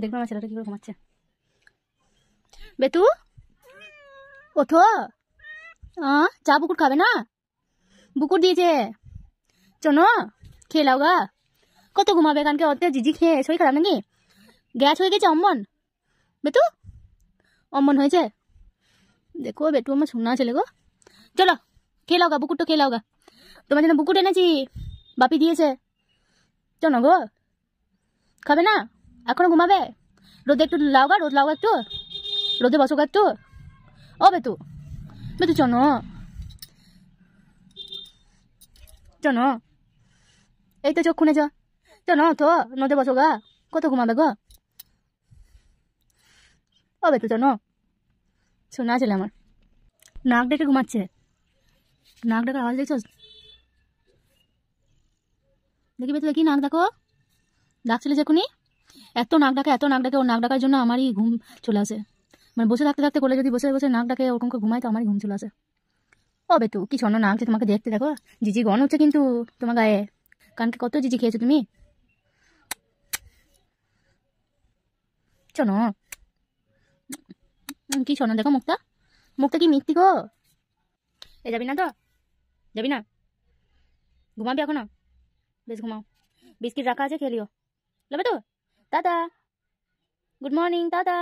দেখবে আমার ছেলেটা কি করে ঘুমাচ্ছে। বেতু ওঠো, চা বুকুর খাবে না? বুকুর দিয়েছে, চলো খেয়ে লাও গা। কত ঘুমাবে কানকে অতে জিজি খেয়ে, শরীর খারাপ নাকি? গ্যাস হয়ে গেছে অম্বন? বেতু অম্বন হয়েছে? দেখো বেটু আমার শোনা ছেলে গো। চলো খেয়ে লাও গা, বুকুরটা খেয়ে লাও গা। তোমার জন্য বুকুর এনেছি, বাপি দিয়েছে। চলো গো, খাবে না? এখনো ঘুমাবে? রোদে একটু লাও গা, রোদ লাও গা একটু, রোদে বসো গা একটু। ও বেতু, বেতু চলো চলো, এই তো চোখ খুনেছ, চলো তো নদে বসো গা। কত ঘুমাবে গো? ও বেতু চলো, শোনা ছেলে আমার। নাক ডেকে ঘুমাচ্ছে, নাক ডাকার আওয়াজ দেখছো? দেখি বেতু দেখি, নাক ডাকো, ডাকছিলে যখনই। এত নাক ডাকে, এত নাক ডাকে, ওর নাক ডাকার জন্য আমারই ঘুম চলে আসে। মানে বসে থাকতে থাকতে কোলে যদি বসে বসে নাক ডাকে ওরকম করে ঘুমাই তো আমারই ঘুম চলে আসে। ও বেতু কি ছন্ন নাক, তোমাকে দেখতে দেখো জিজি গন হচ্ছে কিন্তু তোমার গায়ে। কানকে কত জিজি খেয়েছো তুমি? চলো, কি ছন্ন দেখো মুখটা, মুখটা কি মিথ্যি গো। এ যাবি না তো? যাবি না? ঘুমাবি এখনো? বেশ ঘুমাও, বিস্কিট রাখা আছে খেয়ে লিও। লবে তো? Tata, good morning, tata.